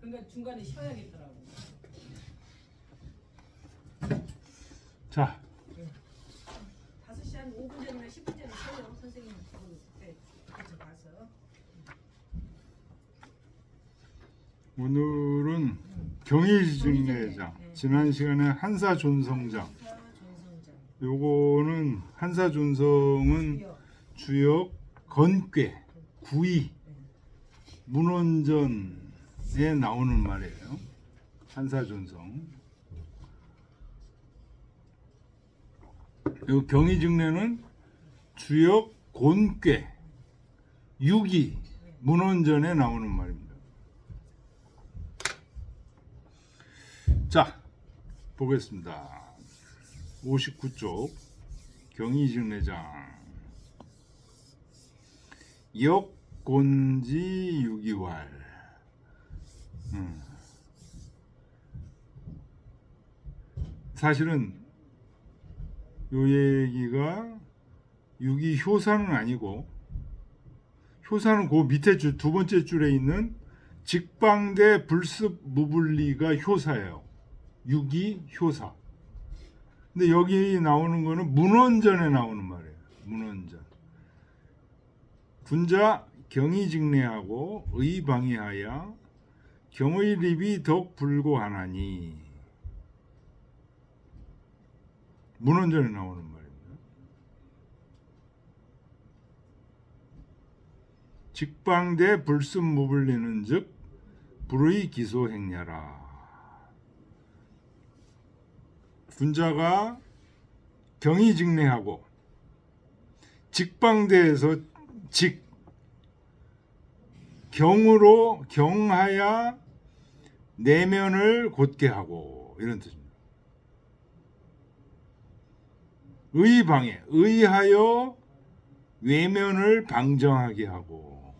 그러니까 중간에 쉬어야겠더라고. 자, 5시 한 5분 전이나 10분 전에 쉬어요. 선생님 그때 가서 가서. 오늘은 경희직내장. 지난 시간에 한사존성장. 전성장. 요거는 한사존성은 주역, 건괴, 구이, 문원전에 나오는 말이에요. 한사존성. 요 경희직내는 주역, 곤괴, 유기, 문원전에 나오는 말입니다. 자, 보겠습니다. 59쪽 경희직내장. 역곤지 유기왈. 사실은 요 얘기가 유기효사는 아니고, 효사는 그 밑에 줄, 두 번째 줄에 있는 직방대 불습 무불리가 효사예요. 유기효사. 근데 여기 나오는 거는 문원전에 나오는 말이에요. 문원전. 군자 경희직내하고 의방해하여 경의립이 덕 불고하나니. 문원전에 나오는 말입니다. 직방대 불습 무불리는 즉 불의 기소행냐라. 군자가 경희직내하고 직방대에서 경으로 경하야 내면을 곧게 하고, 이런 뜻입니다. 의방해, 의하여 외면을 방정하게 하고.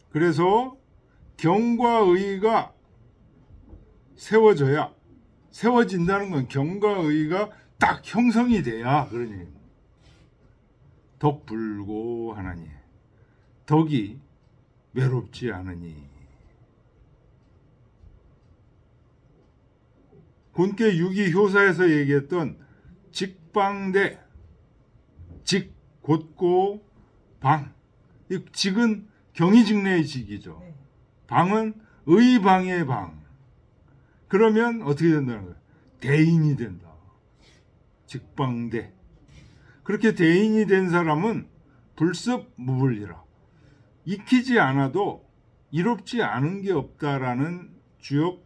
그래서 경과 의가 세워진다는 건 경과 의가 딱 형성이 돼야 그런 얘기입니다. 덕불고 하나니, 덕이 외롭지 않으니. 곤괴 유기효사에서 얘기했던 직방대, 직 곧고 방. 이 직은 경희직내의 직이죠. 방은 의방의 방. 그러면 어떻게 된다는 거예요? 대인이 된다. 직방대. 그렇게 대인이 된 사람은 불습 무불리라. 익히지 않아도 이롭지 않은 게 없다라는 주역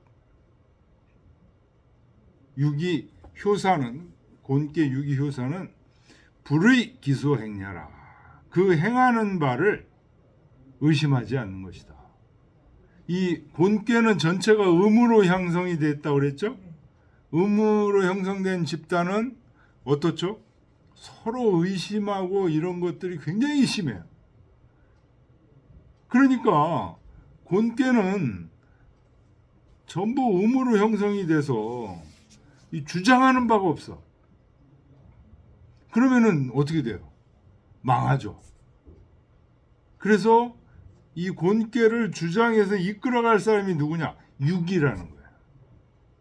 유기 효사는, 곤괴 유기 효사는 불의 기소행냐라. 그 행하는 바를 의심하지 않는 것이다. 이 곤괴는 전체가 음으로 형성이 됐다고 그랬죠? 음으로 형성된 집단은 어떻죠? 서로 의심하고 이런 것들이 굉장히 심해요. 그러니까 곤괴는 전부 음으로 형성이 돼서 이 주장하는 바가 없어. 그러면은 어떻게 돼요? 망하죠. 그래서 이 곤괴를 주장해서 이끌어갈 사람이 누구냐? 유기라는 거예요.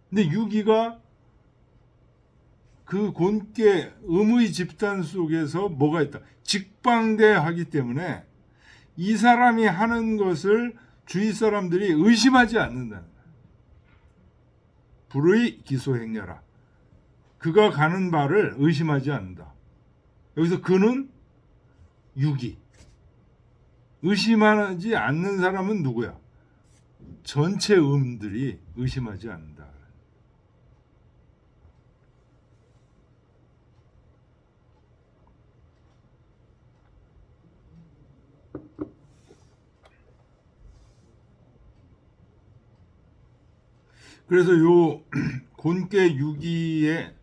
근데 유기가 그 곤괴 음의 집단 속에서 뭐가 있다? 직방대하기 때문에 이 사람이 하는 것을 주위 사람들이 의심하지 않는다는 거예요. 불의 기소행냐라. 그가 가는 바를 의심하지 않는다. 여기서 그는 유기. 의심하지 않는 사람은 누구야? 전체 음들이 의심하지 않는다. 그래서 요 곤괴 유기의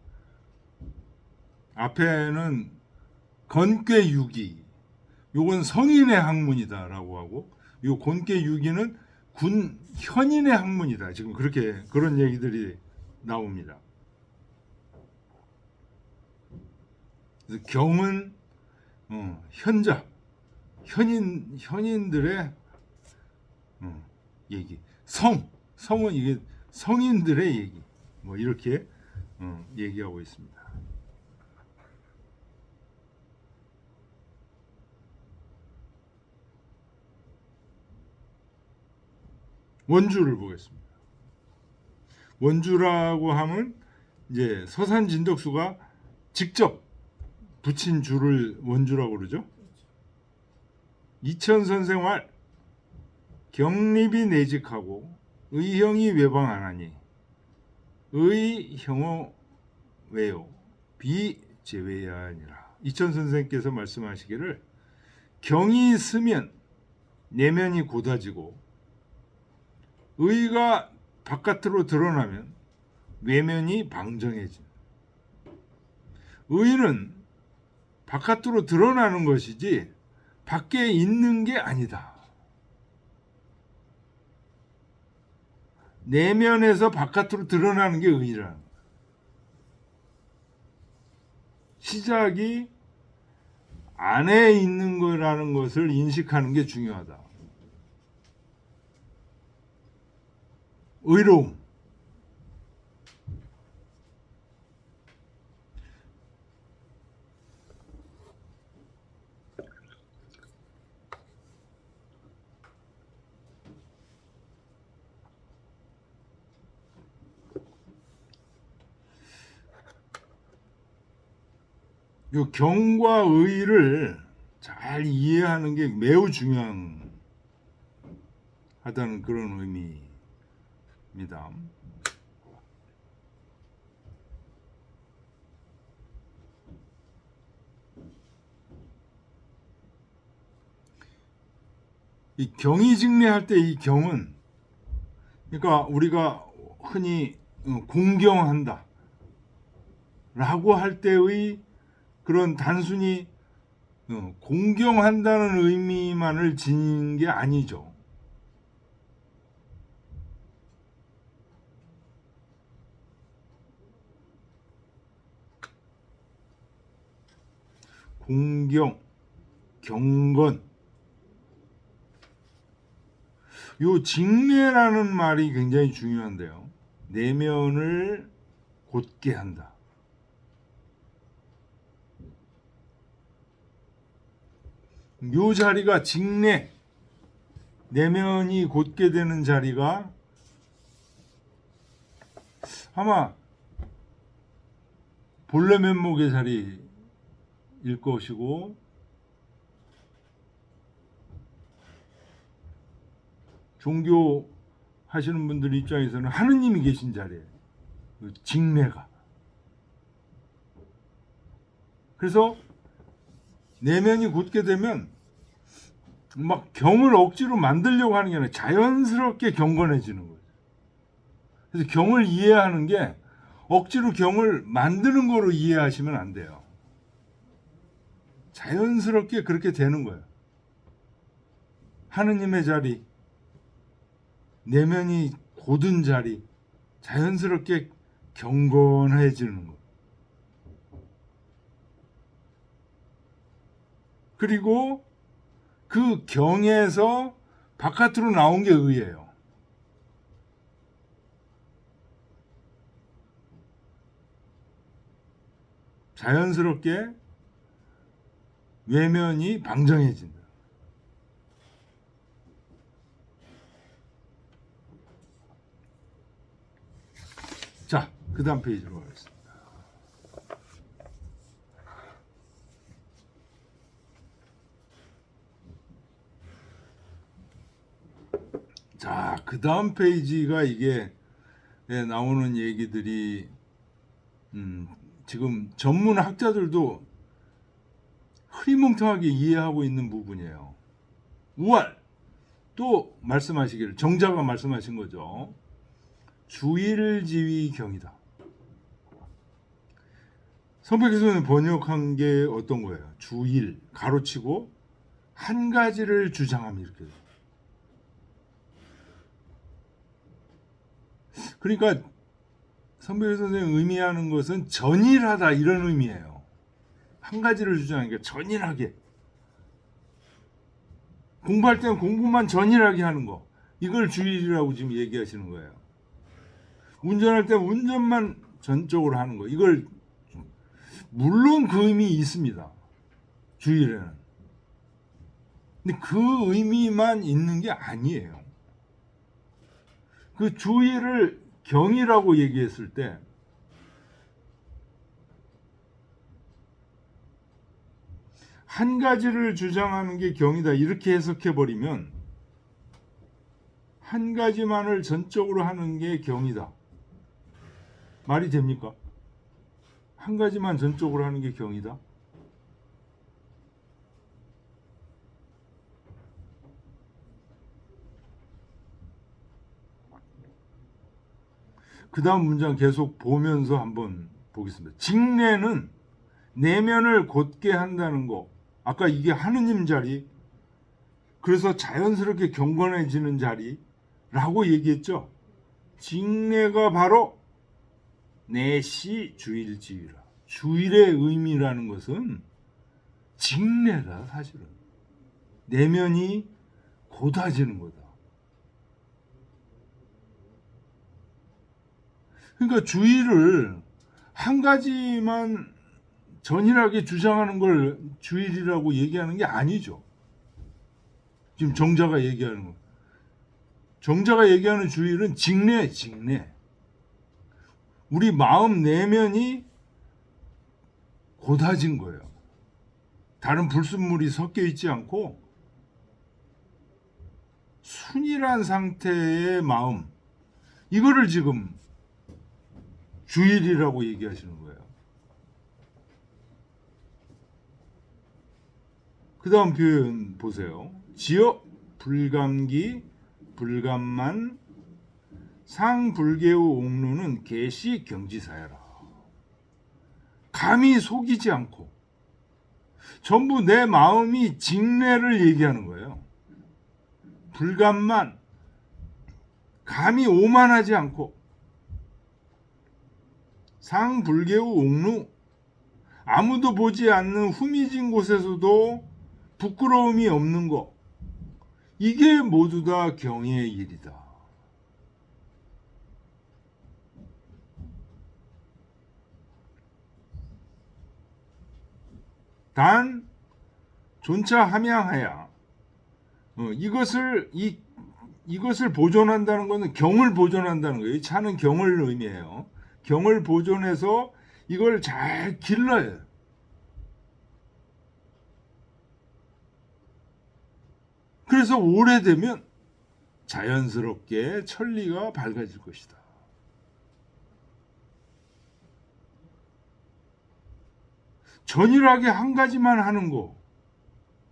앞에는 건괴 유기, 요건 성인의 학문이다라고 하고, 요 곤괴 유기는 군 현인의 학문이다. 지금 그렇게 그런 얘기들이 나옵니다. 그래서 경은 현인들의 얘기. 성은 이게 성인들의 얘기. 뭐 이렇게 얘기하고 있습니다. 원주를 보겠습니다. 원주라고 하면 이제 서산 진덕수가 직접 붙인 주를 원주라고 그러죠. 이천선생활 경립이 내직하고 의형이 외방 안 하니 의형어 외요 비제외야 아니라. 이천선생께서 말씀하시기를 경이 쓰면 내면이 고다지고 의가 바깥으로 드러나면 외면이 방정해진. 의는 바깥으로 드러나는 것이지 밖에 있는 게 아니다. 내면에서 바깥으로 드러나는 게 의라는 거야. 시작이 안에 있는 거라는 것을 인식하는 게 중요하다. 의로움. 요 경과 의를 잘 이해하는 게 매우 중요하다는 그런 의미입니다. 이 경의직례할 때 이 경은, 그러니까 우리가 흔히 공경한다 라고 할 때의 그런 단순히 공경한다는 의미만을 지닌 게 아니죠. 공경, 경건. 요 직례라는 말이 굉장히 중요한데요. 내면을 곧게 한다. 요 자리가 직례, 내면이 곧게 되는 자리가 아마 본래 면목의 자리일 것이고, 종교 하시는 분들 입장에서는 하느님이 계신 자리예요. 직례가. 그래서 내면이 곧게 되면 막 경을 억지로 만들려고 하는 게 아니라 자연스럽게 경건해지는 거예요. 그래서 경을 이해하는 게 억지로 경을 만드는 거로 이해하시면 안 돼요. 자연스럽게 그렇게 되는 거예요. 하느님의 자리, 내면이 곧은 자리, 자연스럽게 경건해지는 거예요. 그리고 그 경에서 바깥으로 나온 게 의예요. 자연스럽게 외면이 방정해진다. 자, 그 다음 페이지로 가겠습니다. 자, 그 다음 페이지가 이게 나오는 얘기들이 지금 전문 학자들도 흐리멍텅하게 이해하고 있는 부분이에요. 우알 또 말씀하시기를, 정자가 말씀하신 거죠. 주일지위경이다. 성백에서는 번역한 게 어떤 거예요? 주일 가로치고 한 가지를 주장함, 이렇게. 그러니까 성백일 선생님 의미하는 것은 전일하다, 이런 의미예요. 한 가지를 주장하니까 전일하게. 공부할 때는 공부만 전일하게 하는 거. 이걸 주일이라고 지금 얘기하시는 거예요. 운전할 때 운전만 전적으로 하는 거. 이걸 물론 그 의미 있습니다. 주일에는. 근데 그 의미만 있는 게 아니에요. 그 주일을 경이라고 얘기했을 때 한 가지를 주장하는 게 경이다 이렇게 해석해 버리면 한 가지만을 전적으로 하는 게 경이다. 말이 됩니까? 한 가지만 전적으로 하는 게 경이다? 그 다음 문장 계속 보면서 한번 보겠습니다. 직내는 내면을 곧게 한다는 거. 아까 이게 하느님 자리, 그래서 자연스럽게 경건해지는 자리라고 얘기했죠. 직내가 바로 내시 주일지위라. 주일의 의미라는 것은 직내다 사실은. 내면이 곧아지는 거다. 그러니까 주일을 한 가지만 전일하게 주장하는 걸 주일이라고 얘기하는 게 아니죠. 지금 정자가 얘기하는 거. 정자가 얘기하는 주일은 직내. 우리 마음 내면이 곧아진 거예요. 다른 불순물이 섞여 있지 않고 순일한 상태의 마음. 이거를 지금 주일이라고 얘기하시는 거예요. 그 다음 표현 보세요. 지어 불감기 불감만 상불개우 옥루는 계시 경지사야라. 감히 속이지 않고 전부 내 마음이 직내를 얘기하는 거예요. 불감만 감히 오만하지 않고 상불개우 옥루 아무도 보지 않는 후미진 곳에서도 부끄러움이 없는 것. 이게 모두 다 경의 일이다. 단 존차 함양하야. 이것을 보존한다는 것은 경을 보존한다는 거예요. 이 차는 경을 의미해요. 경을 보존해서 이걸 잘 길러요. 그래서 오래되면 자연스럽게 천리가 밝아질 것이다. 전일하게 한 가지만 하는 거,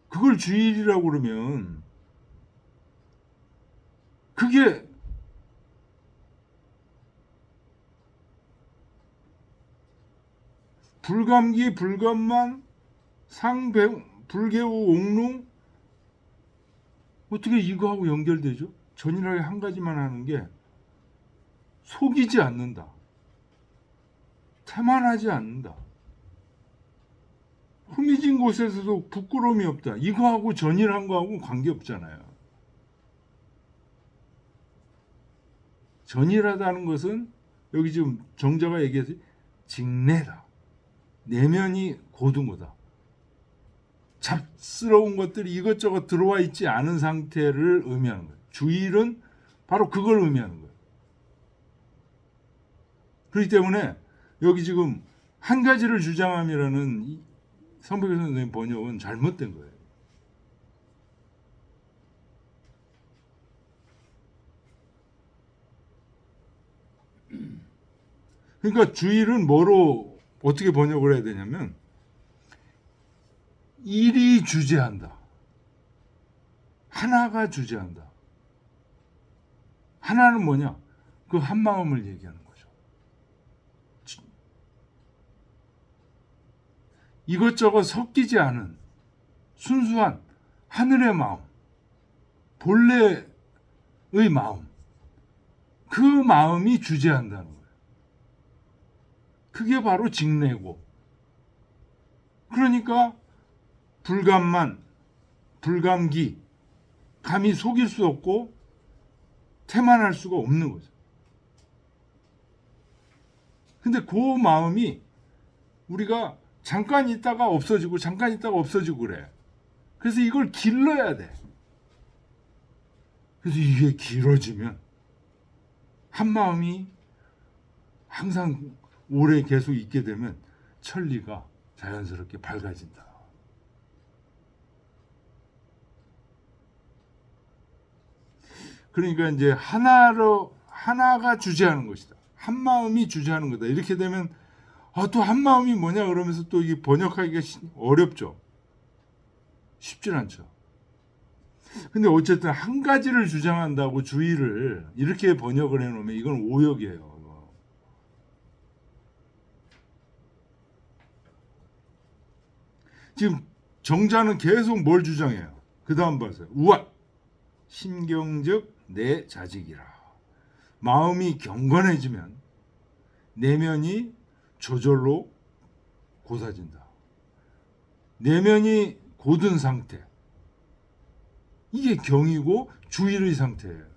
그걸 주일이라고 그러면 그게 불감기 불감만 불개우 옥루 어떻게 이거하고 연결되죠? 전일하게 한 가지만 하는 게 속이지 않는다. 태만하지 않는다. 후미진 곳에서도 부끄러움이 없다. 이거하고 전일한 거하고 관계없잖아요. 전일하다는 것은 여기 지금 정자가 얘기해서 직내다. 내면이 고든 거다. 잡스러운 것들이 이것저것 들어와 있지 않은 상태를 의미하는 거예요. 주일은 바로 그걸 의미하는 거예요. 그렇기 때문에 여기 지금 한 가지를 주장함이라는 성백일 선생님 번역은 잘못된 거예요. 그러니까 주일은 뭐로 어떻게 번역을 해야 되냐면 일이 주재한다. 하나가 주재한다. 하나는 뭐냐? 그 한 마음을 얘기하는 거죠. 이것저것 섞이지 않은 순수한 하늘의 마음, 본래의 마음, 그 마음이 주재한다는 거예요. 그게 바로 직내고, 그러니까 불감만, 불감기, 감히 속일 수 없고 태만할 수가 없는 거죠. 근데 그 마음이 우리가 잠깐 있다가 없어지고 잠깐 있다가 없어지고 그래. 그래서 이걸 길러야 돼. 그래서 이게 길어지면 한 마음이 항상 오래 계속 있게 되면 천리가 자연스럽게 밝아진다. 그러니까 이제 하나가 주재하는 것이다. 한 마음이 주재하는 거다. 이렇게 되면 또 한 마음이 뭐냐 그러면서 또 이게 번역하기가 어렵죠. 쉽진 않죠. 근데 어쨌든 한 가지를 주장한다고 주의를 이렇게 번역을 해놓으면 이건 오역이에요. 지금 정자는 계속 뭘 주장해요? 그 다음 봐서요. 우와 신경즉 내 자직이라. 마음이 경건해지면 내면이 저절로 고사진다. 내면이 고든 상태. 이게 경이고 주일의 상태예요.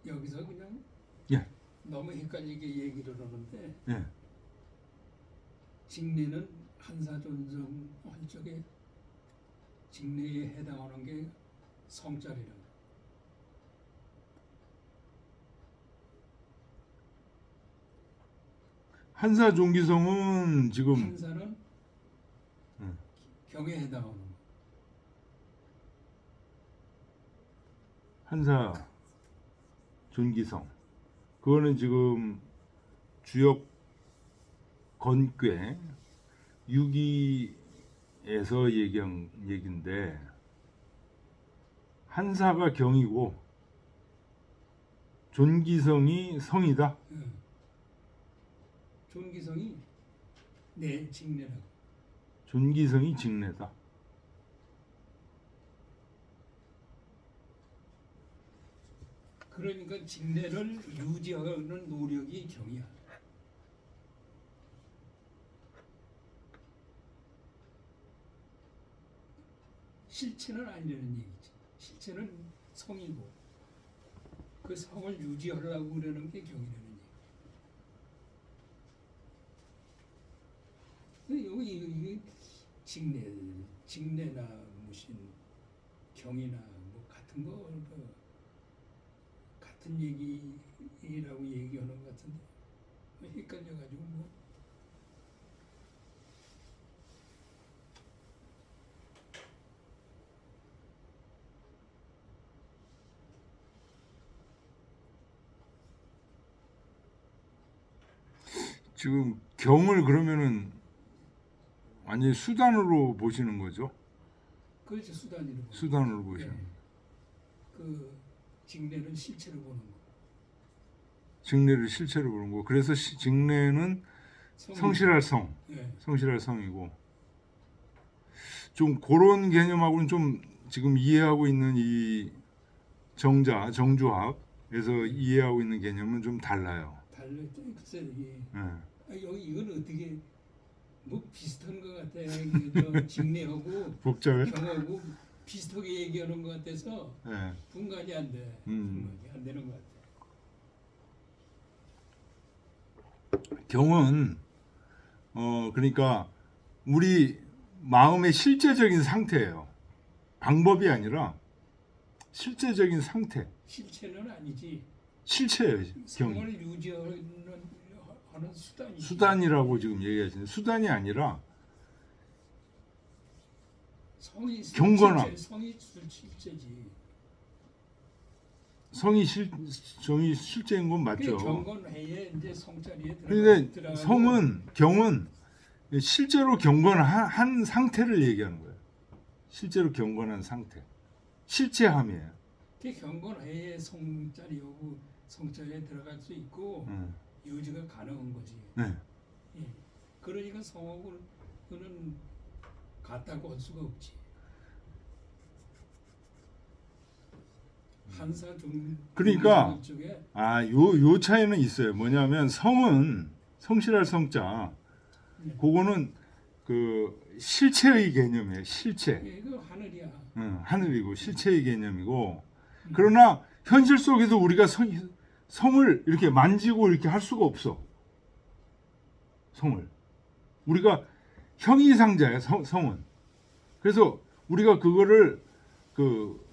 여기서 그냥 예. 너무 헷갈리게 얘기를 하는데 예. 직내는 한사존성 할 적에 직내에 해당하는 게 성자리라고. 한사종기성은 지금 한사는 경에 해당하는 거. 한사 존기성 그거는 지금 주역 건괴 유기에서 얘기한 얘긴데 한사가 경이고 존기성이 성이다. 존기성이 내 직내라고. 존기성이 직내다. 그러니까 직내를 유지하는 노력이 경이야. 실체는 아니라는 얘기지. 실체는 성이고 그 성을 유지하려고 그러는 게 경이라는 얘기. 여기 직내나 무슨 경이나 뭐 같은 거 같은 얘기라고 얘기하는 것 같은데 헷갈려가지고 뭐. 지금 경을 그러면은 완전히 수단으로 보시는 거죠? 그렇죠. 수단으로. 수단으로 보시는. 예. 그 직내는 실체로 보는 거. 직내를 실체로 보는 거. 그래서 직내는 성실할 성, 예. 성실할 성이고 좀 그런 개념하고는 좀 지금 이해하고 있는 이 정주학에서 이해하고 있는 개념은 좀 달라요. 달라. 글쎄 이게 예. 여기 이건 어떻게 뭐 비슷한 것 같아. 저 직내하고 복잡해? 경하고 비슷하게 얘기하는 것 같아서 예. 분간이 안 돼. 분간이 안 되는 것 같아. 경은 그러니까 우리 마음의 실제적인 상태예요. 방법이 아니라 실제적인 상태. 실체는 아니지. 실체예요. 경이. 성을 유지하는 수단이. 수단이라고 지금 얘기하시는 수단이 아니라 성이 경건함. 실체, 성이 실체지. 성이 실제인 건 맞죠. 경건회에 이제 성자리에 그런데 들어가고 경은 실제로 경건한 상태를 얘기하는 거예요. 실제로 경건한 상태. 실체함이에요. 그 경건회에 성자리하고 성자리에 들어갈 수 있고 유지가 가능한 거지. 네. 예. 그러니까 성하고는 같다고 할 수가 없지. 한사 중 그러니까 쪽에 요 차이는 있어요. 뭐냐면 성은 성실할 성자 그거는 그 실체의 개념이에요. 실체. 이거 하늘이야. 하늘이고 실체의 개념이고 그러나 현실 속에서 우리가 성을 이렇게 만지고 이렇게 할 수가 없어. 성을. 우리가 형이상자야, 성은. 그래서 우리가 그거를 그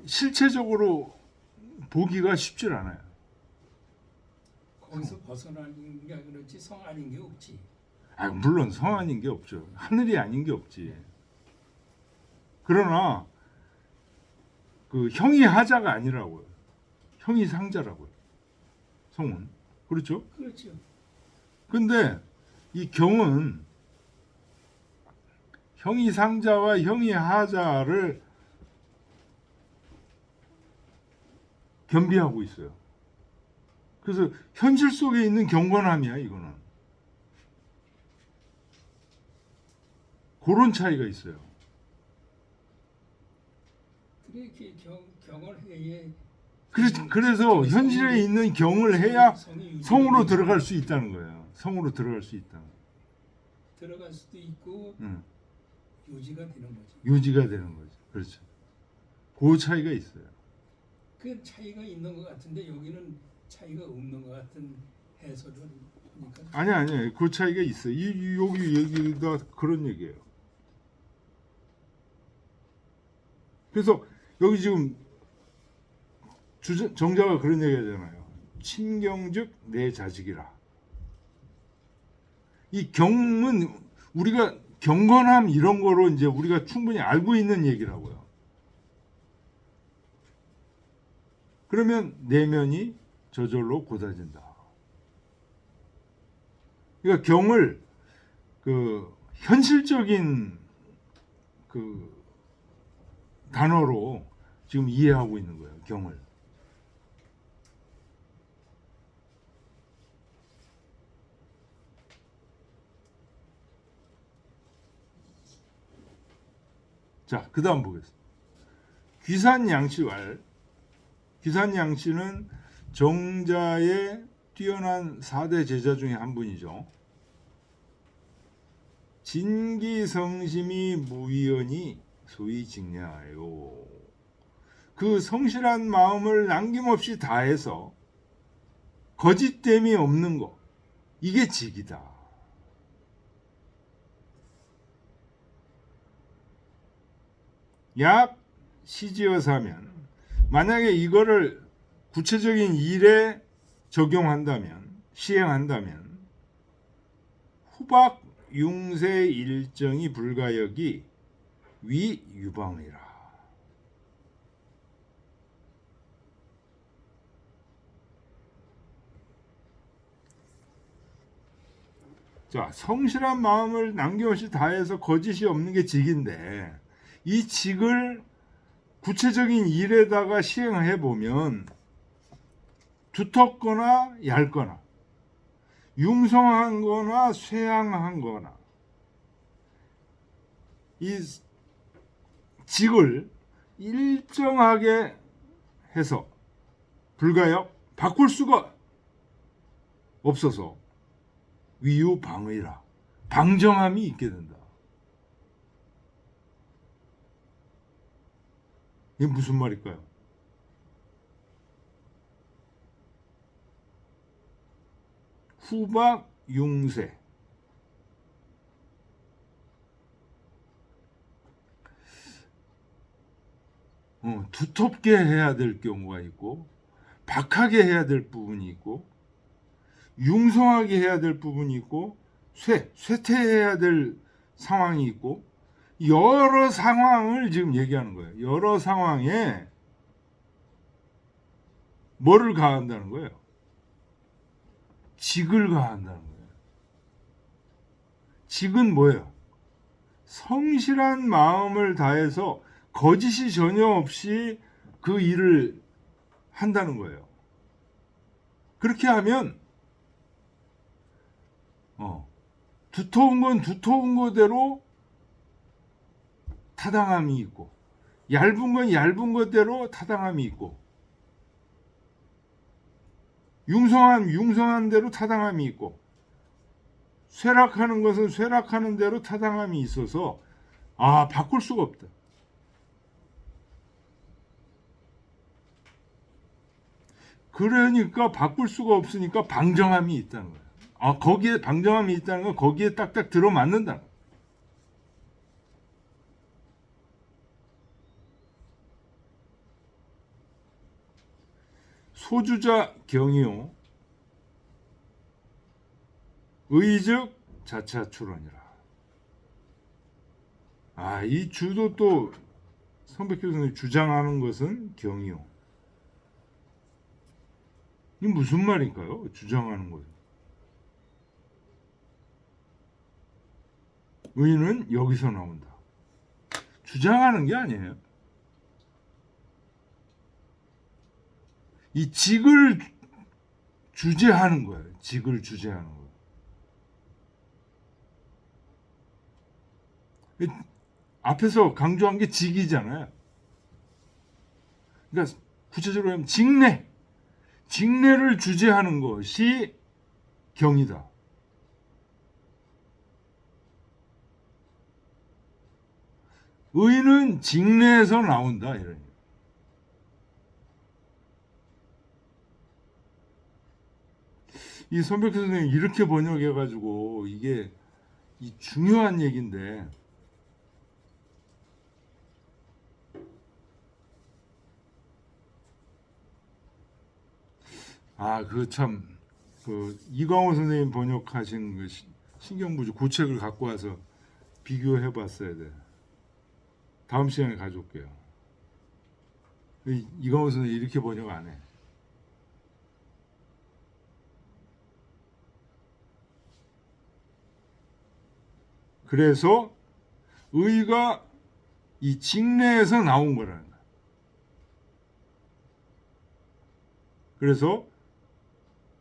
실체적으로 보기가 쉽질 않아요. 거기서 벗어나는 게 그렇지 성 아닌 게 없지. 물론 성 아닌 게 없죠. 하늘이 아닌 게 없지. 그러나 그 형이 하자가 아니라고요. 형이 상자라고요. 성은. 그렇죠? 그렇죠. 근데 이 경은 형이 상자와 형이 하자를 겸비하고 있어요. 그래서 현실 속에 있는 경건함이야, 이거는. 그런 차이가 있어요. 그렇게 경을 해야. 그래서 현실에 있는 경을 해야 성으로 들어갈 수 있다는 거예요. 성으로 들어갈 수 있다. 들어갈 수도 있고 유지가 되는 거지. 유지가 되는 거죠. 그렇죠. 그 차이가 있어요. 그 차이가 있는 것 같은데 여기는 차이가 없는 것 같은 해설을 하니까. 아니. 그 차이가 있어요. 여기 얘기가 그런 얘기예요. 그래서 여기 지금 정자가 그런 얘기 하잖아요. 친경즉 내 자식이라. 이 경은 우리가 경건함 이런 거로 이제 우리가 충분히 알고 있는 얘기라고요. 그러면 내면이 저절로 곧아진다. 그러니까 경을 그 현실적인 그 단어로 지금 이해하고 있는 거예요. 경을. 자, 그 다음 보겠습니다. 귀산양치왈. 귀산양치는 정자의 뛰어난 4대 제자 중에 한 분이죠. 진기성심이 무위언이 소위 직냐하요. 그 성실한 마음을 남김없이 다해서 거짓됨이 없는 것, 이게 직이다. 약 시지어사면 만약에 이거를 구체적인 일에 적용한다면, 시행한다면 후박 융세 일정이 불가역이 위 유방이라. 자, 성실한 마음을 남김없이 다해서 거짓이 없는 게 직인데 이 직을 구체적인 일에다가 시행해 보면 두텁거나 얇거나 융성한 거나 쇠양한 거나 이 직을 일정하게 해서 불가역 바꿀 수가 없어서 위유방의라 방정함이 있게 된다. 이게 무슨 말일까요? 후박 융세. 두텁게 해야 될 경우가 있고 박하게 해야 될 부분이 있고 융성하게 해야 될 부분이 있고 쇠퇴해야 될 상황이 있고 여러 상황을 지금 얘기하는 거예요. 여러 상황에 뭐를 가한다는 거예요? 직을 가한다는 거예요. 직은 뭐예요? 성실한 마음을 다해서 거짓이 전혀 없이 그 일을 한다는 거예요. 그렇게 하면 두터운 건 두터운 거대로 타당함이 있고 얇은 건 얇은 거대로 타당함이 있고 융성한 대로 타당함이 있고 쇠락하는 것은 쇠락하는 대로 타당함이 있어서 바꿀 수가 없다. 그러니까 바꿀 수가 없으니까 방정함이 있다는 거야. 거기에 방정함이 있다는 건 거기에 딱딱 들어맞는다. 소주자 경이요 의즉 자차 출원이라. 이 주도 또 성백교 선생님이 주장하는 것은 경이요. 이 무슨 말일까요? 주장하는 것은. 의는 여기서 나온다. 주장하는 게 아니에요. 이 직을 주재하는 거예요. 직을 주재하는 거예요. 앞에서 강조한 게 직이잖아요. 그러니까 구체적으로 하면 직내를 주재하는 것이 경이다. 의는 직내에서 나온다. 이런. 이 손백희 선생님이 이렇게 번역해가지고 이게 이 중요한 얘기인데 이광호 선생님 번역하신 그 신경부주 그 책을 갖고 와서 비교해봤어야 돼. 다음 시간에 가져올게요. 이광호 선생님 이렇게 번역 안 해. 그래서 의가 이 직내에서 나온 거라는 거야. 그래서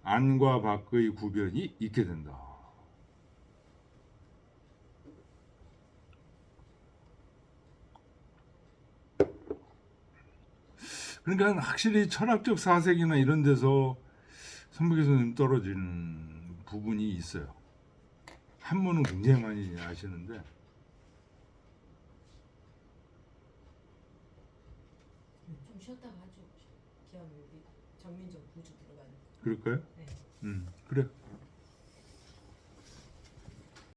안과 밖의 구별이 있게 된다. 그러니까 확실히 철학적 사색이나 이런 데서 선백희 선생님 떨어지는 부분이 있어요. 한문은 굉장히 많이 아시는데 좀 쉬었다가 하죠. 기왕 여기 정민정 부주 들어가는. 그럴까요? 네. 그래.